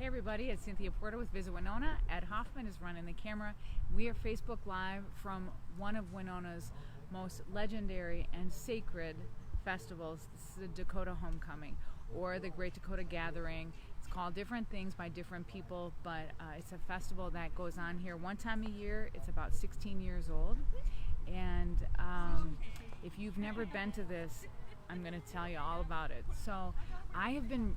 Hey everybody, it's Cynthia Porter with Visit Winona. Ed Hoffman is running the camera. We are Facebook Live from one of Winona's most legendary and sacred festivals. This is the Dakota Homecoming, or the Great Dakota Gathering. It's called different things by different people, but it's a festival that goes on here one time a year. It's about 16 years old, and if you've never been to this, I'm going to tell you all about it. So I have been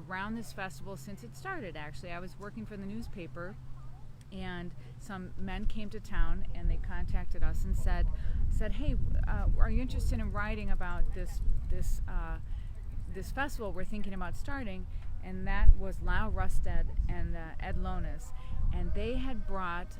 around this festival since it started. Actually, I was working for the newspaper, and some men came to town and they contacted us and said, "Hey, are you interested in writing about this festival we're thinking about starting?" And that was Lyle Rusted and Ed Lonis, and they had brought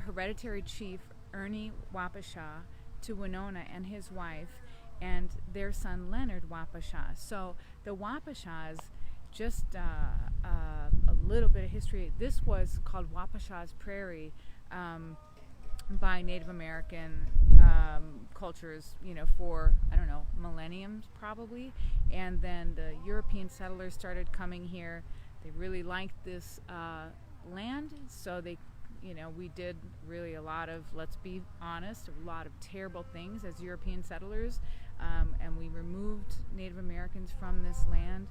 hereditary chief Ernie Wapasha to Winona, and his wife and their son Leonard Wapasha. So the Wapashas, just a little bit of history. This was called Wapasha's Prairie by Native American cultures, for, I don't know, millenniums probably. And then the European settlers started coming here. They really liked this land, so we did really a lot of, let's be honest, a lot of terrible things as European settlers, and we removed Native Americans from this land.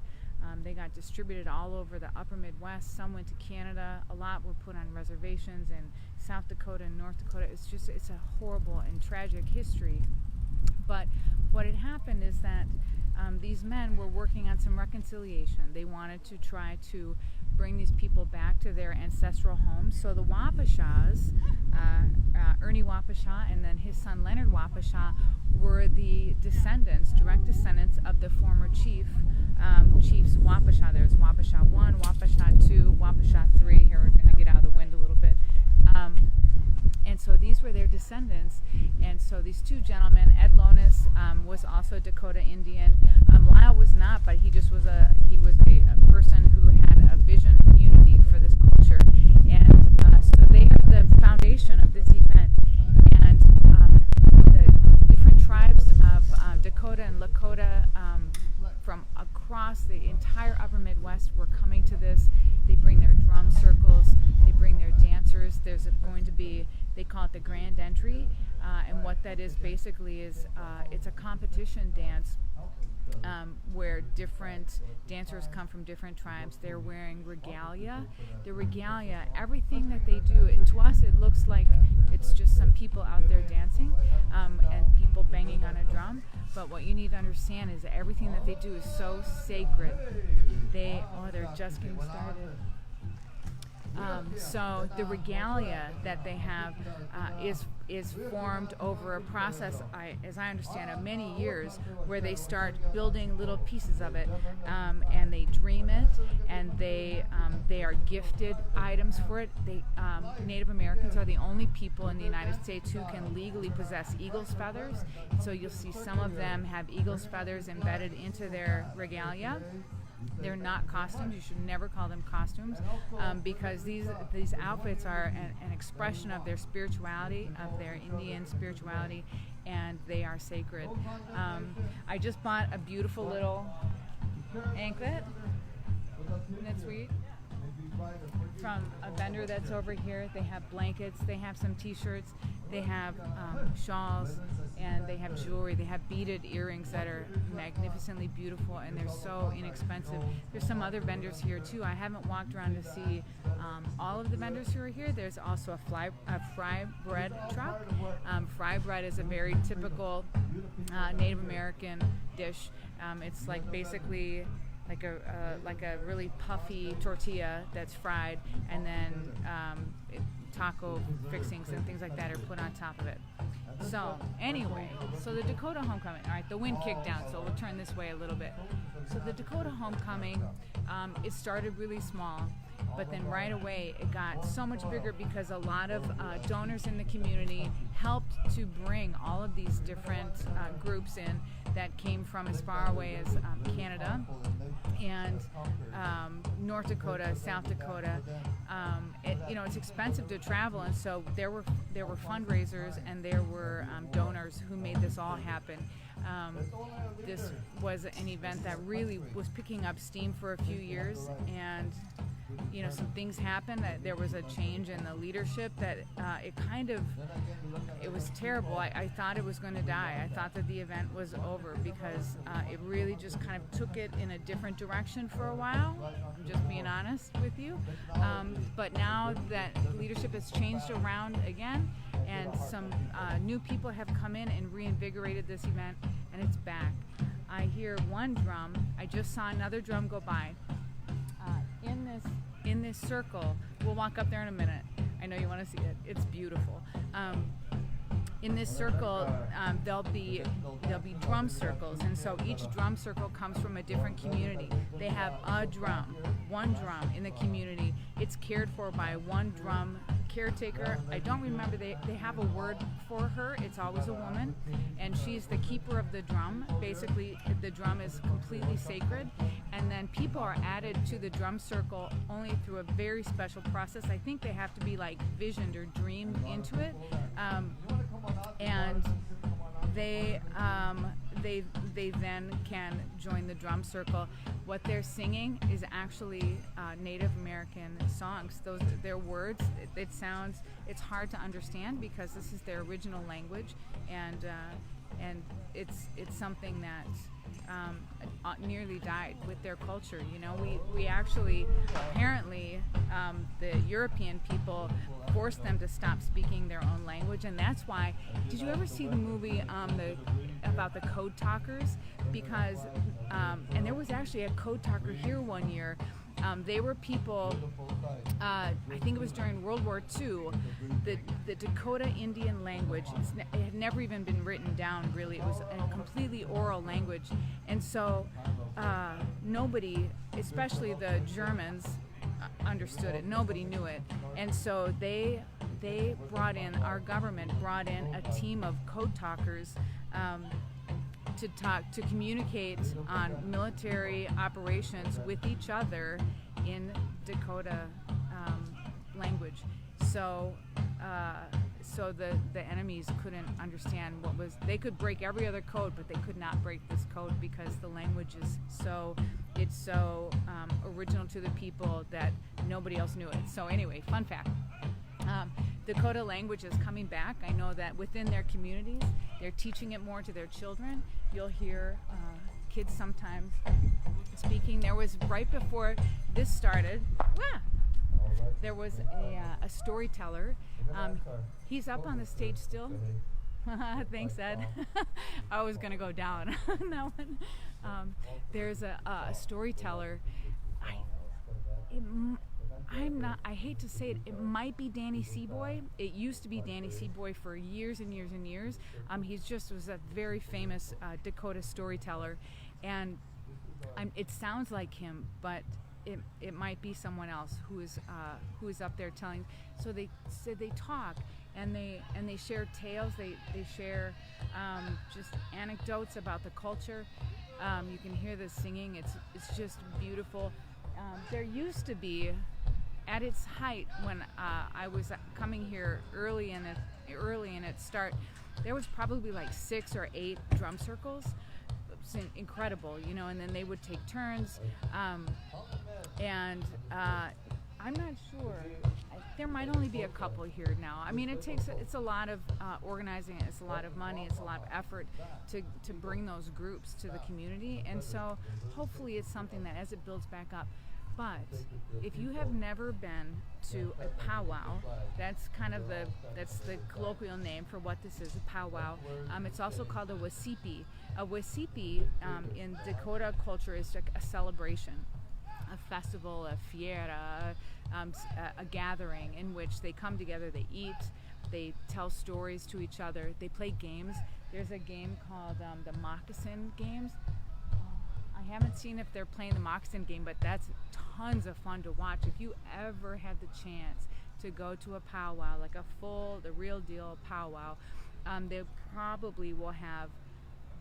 They got distributed all over the upper Midwest. Some went to Canada. A lot were put on reservations in South Dakota and North Dakota. It's a horrible and tragic history. But what had happened is that these men were working on some reconciliation. They wanted to try to bring these people back to their ancestral homes. So the Wapashas, Ernie Wapasha and then his son Leonard Wapasha, were the direct descendants of the former chiefs Wapasha. There's Wapasha 1, Wapasha 2, Wapasha 3. Here we're going to get out of the wind a little bit. And so these were their descendants. And so these two gentlemen, Ed Lonis was also Dakota Indian. Lyle was not, but he was a person who had a vision and unity for this culture. And so they are the foundation of this event. And the different tribes of Dakota and Lakota from across the entire upper Midwest were coming to this. They bring their drum circles, they bring their dancers. There's going to be, they call it the Grand Entry, and what that is basically is it's a competition dance where different dancers come from different tribes. They're wearing regalia. The regalia, everything that they do, to us it looks like it's just some people out there dancing and people banging on a drum. But what you need to understand is that everything that they do is so sacred. They're just getting started. So the regalia that they have is formed over a process, as I understand, of many years, where they start building little pieces of it, and they dream it, and they are gifted items for it. Native Americans are the only people in the United States who can legally possess eagle's feathers. So you'll see some of them have eagle's feathers embedded into their regalia. They're not costumes. You should never call them costumes, because these outfits are an expression of their spirituality, of their Indian spirituality, and they are sacred. I just bought a beautiful little anklet. Isn't that sweet? From a vendor that's over here. They have blankets, they have some t-shirts, they have shawls, and they have jewelry. They have beaded earrings that are magnificently beautiful, and they're so inexpensive. There's some other vendors here too. I haven't walked around to see all of the vendors who are here. There's also a fry bread truck. Fry bread is a very typical Native American dish. It's like basically like a really puffy tortilla that's fried, and then taco fixings and things like that are put on top of it. So anyway, the Dakota Homecoming. All right, the wind kicked down, so we'll turn this way a little bit. So the Dakota Homecoming, it started really small, but then right away it got so much bigger because a lot of donors in the community helped to bring all of these different groups in that came from as far away as Canada and North Dakota, South Dakota. It's expensive to travel, and so there were fundraisers and there were donors who made this all happen. This was an event that really was picking up steam for a few years, and some things happened. That there was a change in the leadership that it was terrible. I thought it was going to die. I thought that the event was over because it really just kind of took it in a different direction for a while. I'm just being honest with you. But now that leadership has changed around again, and some new people have come in and reinvigorated this event, and it's back. I hear one drum. I just saw another drum go by. In this circle, we'll walk up there in a minute. I know you want to see it. It's beautiful. In this circle, there'll be drum circles, and so each drum circle comes from a different community. They have one drum in the community. It's cared for by one drum caretaker. I don't remember, they have a word for her. It's always a woman, and she's the keeper of the drum. Basically, the drum is completely sacred, and then people are added to the drum circle only through a very special process. I think they have to be like visioned or dreamed into it, and they then can join the drum circle. What they're singing is actually Native American songs. Their words. It's hard to understand because this is their original language, and it's something that nearly died with their culture. We actually, apparently, the European people forced them to stop speaking their own language, and that's why. Did you ever see the movie about the code talkers? Because and there was actually a code talker here one year. They were people, I think it was during World War II, the Dakota Indian language, it had never even been written down, really. It was a completely oral language. And so nobody, especially the Germans, understood it. Nobody knew it. And so our government brought in a team of code talkers to communicate on military operations with each other in Dakota language. So the enemies couldn't understand they could break every other code, but they could not break this code because the language is so original to the people that nobody else knew it. So anyway, fun fact. Dakota language is coming back. I know that within their communities, they're teaching it more to their children. You'll hear kids sometimes speaking. There was, right before this started, there was a storyteller. He's up on the stage still. Thanks, Ed. I was going to go down on that one. There's a storyteller. I hate to say it, it might be Danny Seaboy. It used to be Danny Seaboy for years and years and years. He was a very famous Dakota storyteller, and it sounds like him, but it might be someone else who is up there telling. So they talk, and they share tales. They share just anecdotes about the culture. You can hear the singing. It's just beautiful. There used to be, at its height, when I was coming here early in its start, there was probably like 6 or 8 drum circles. It's incredible, and then they would take turns. And I'm not sure. There might only be a couple here now. I mean, it's a lot of organizing. It's a lot of money. It's a lot of effort to bring those groups to the community. And so hopefully it's something that as it builds back up. But if you have never been to a powwow, that's the colloquial name for what this is, a powwow. It's also called a wasipi. A wasipi in Dakota culture is like a celebration, a festival, a fiera, a gathering in which they come together, they eat, they tell stories to each other, they play games. There's a game called the Moccasin Games. I haven't seen if they're playing the Moccasin game, but that's tons of fun to watch. If you ever had the chance to go to a powwow, like the real deal powwow, they probably will have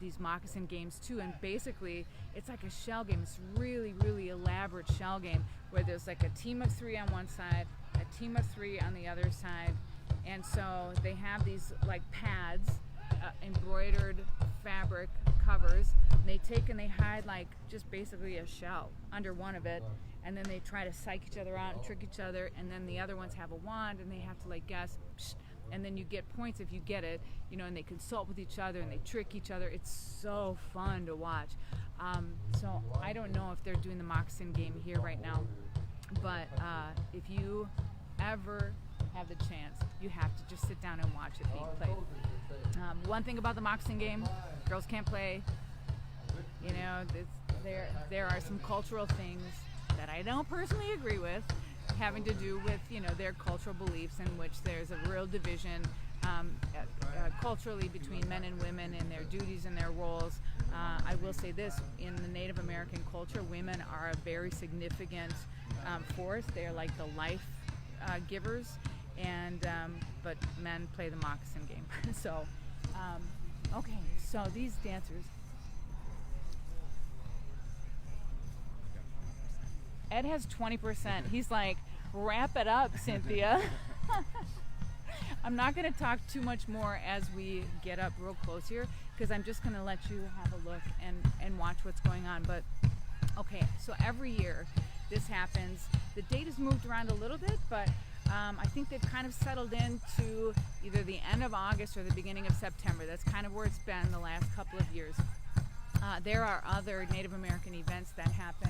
these moccasin games too, and basically it's like a shell game. It's really, really elaborate shell game where there's like a team of 3 on one side, a team of 3 on the other side, and so they have these like pads, embroidered fabric covers. And they take and they hide like just basically a shell under one of it, and then they try to psych each other out and trick each other, and then the other ones have a wand and they have to like guess, and then you get points if you get it, you know, and they consult with each other and they trick each other. It's so fun to watch. So I don't know if they're doing the moccasin game here right now, but if you ever have the chance, you have to just sit down and watch it being played. One thing about the moccasin game, girls can't play. You know, there are some cultural things that I don't personally agree with, having to do with, you know, their cultural beliefs, in which there's a real division culturally between men and women and their duties and their roles. I will say this, in the Native American culture, women are a very significant force. They're like the life givers, and but men play the moccasin game. So, okay, so these dancers. Ed has 20%. He's like, wrap it up, Cynthia. I'm not going to talk too much more as we get up real close here, because I'm just going to let you have a look and watch what's going on. But, okay, so every year this happens. The date has moved around a little bit, but I think they've kind of settled into either the end of August or the beginning of September. That's kind of where it's been the last couple of years. There are other Native American events that happen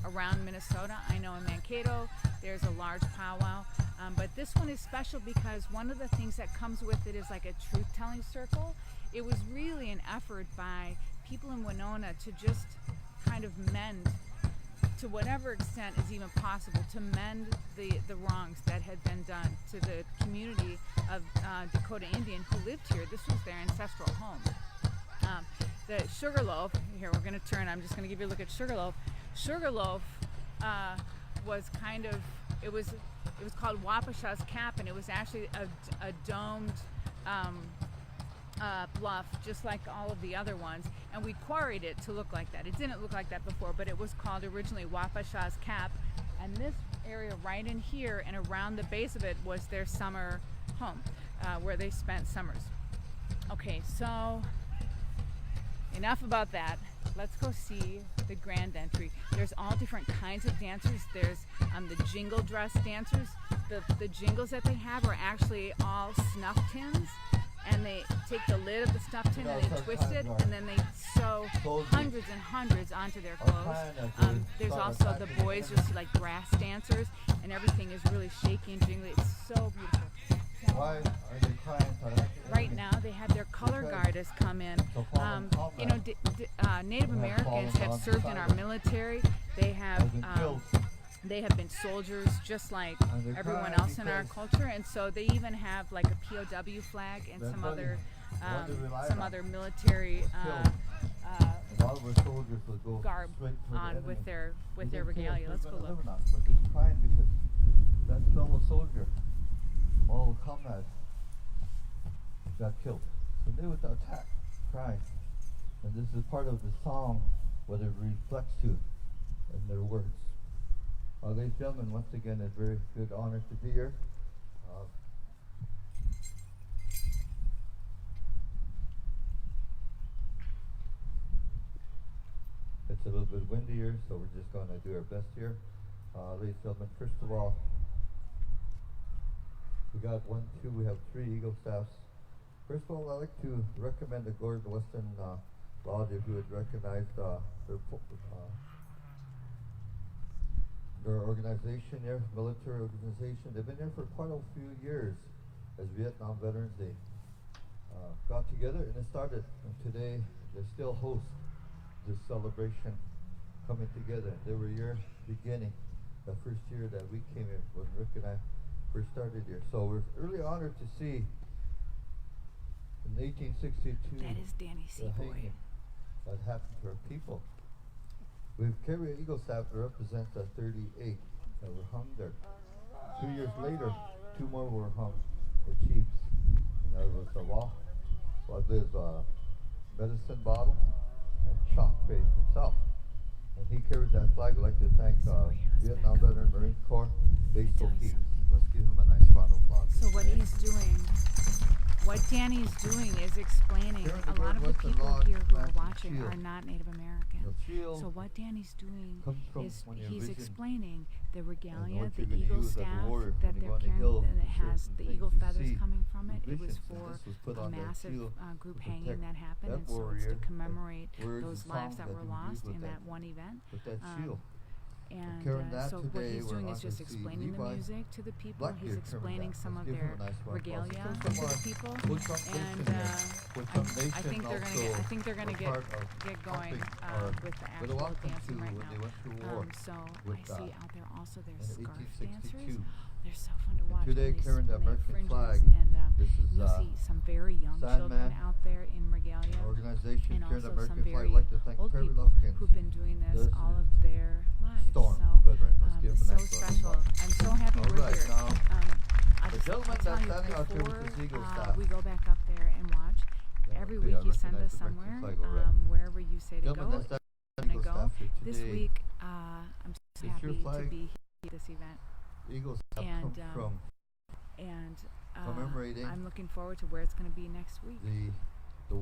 around Minnesota. I know in Mankato there's a large powwow, but this one is special because one of the things that comes with it is like a truth-telling circle. It was really an effort by people in Winona to just kind of mend, to whatever extent is even possible, to mend the wrongs that had been done to the community of Dakota Indian who lived here. This was their ancestral home. The Sugarloaf, here we're going to turn, I'm just going to give you a look at Sugarloaf. Sugarloaf was kind of, it was called Wapashaw's Cap, and it was actually a domed bluff, just like all of the other ones, and we quarried it to look like that. It didn't look like that before, but it was called originally Wapashaw's Cap, and this area right in here and around the base of it was their summer home, where they spent summers. Okay, so enough about that. Let's go see the grand entry. There's all different kinds of dancers. There's the jingle dress dancers. The jingles that they have are actually all snuff tins, and they take the lid of the snuff tin and they twist it, and then they sew hundreds and hundreds onto their clothes. There's also the boys, just like grass dancers, and everything is really shaky and jingly. It's so beautiful. Why are they crying? Right now, they have their color guard has come in. You know, Native Americans have served in our military. They have been soldiers just like everyone else in our culture, and so they even have like a POW flag and some other military garb on with their regalia. Let's go look. But he's crying because that fellow soldier, all comrades, got killed. So they would attack, crying. And this is part of the song, what it reflects to in their words. Ladies and gentlemen, once again, a very good honor to be here. It's a little bit windy here, so we're just going to do our best here. Ladies and gentlemen, first of all, we got we have 3 Eagle staffs. First of all, I'd like to recommend the Gordon Western Lodge, if you would recognize their organization there, military organization. They've been there for quite a few years as Vietnam veterans. They got together and it started, and today they still host this celebration coming together. They were here beginning, the first year that we came here when Rick and I first started here. So we're really honored to see in 1862 that is Danny the hanging that happened to our people. We've carried an Eagle staff that represents the 38 that were hung there. 2 years later, 2 more were hung, the chiefs. And that was a medicine bottle and Chalk Bay himself. And he carried that flag. I'd like to thank Vietnam Veteran Marine Corps, Base O'Keefe. Let's give him a nice round of applause. So what he's doing what Danny's doing is explaining. Here in the A lot of the Northwestern people Lodge here who are National watching Shield. are not Native American. The shield So what Danny's doing comes from is when you he's envision explaining the regalia, what the you're gonna eagle use as a staff warrior that when you they're go on the carrying, hill, and it certain has the things eagle you feathers see, coming from it. It was visions, and for this was put a on that massive shield group to hanging protect that happened, that and so it's warrior, to commemorate words those and lives songs that that were he used lost with in that- that one event. with that Um, shield. And carrying that so what today, he's we're doing on is to just see explaining the Levi music to the people. Blackbeard He's carrying explaining that. some Let's of give him their a nice round of regalia applause. to Comes from the our people. Woodchuck Nation And here. Woodchuck I Nation think they're gonna also get. I think they're gonna were get part of get going helping our with the with the actual welcome dancing to right when now. they went to war So I with, see out there also in there's scarf 1862. dancers. They're so fun to And watch. today and they carrying the and they have American fringes, flag. and This is you'll see some very young children Sandman, out there in regalia. an organization And carrying the also some American flag. very I'd like to thank old Perry people Luskins. who've been doing this This all is of their lives. Storm So veteran. Let's give him a so nice round of special. applause. I'm so happy All we're right, here. now, I'll the just gentleman I'll tell that's you standing out there with before this eagle staff. we go back up there and watch. Every okay, week I you send recognize us the American somewhere, flag already. wherever you say to Gentleman go. that's standing We're gonna eagle go. staff here This today. week, I'm so It's your happy to flag. be here at this event, Eagle staff and, comes from and commemorating I'm looking forward to where it's going to be next week. the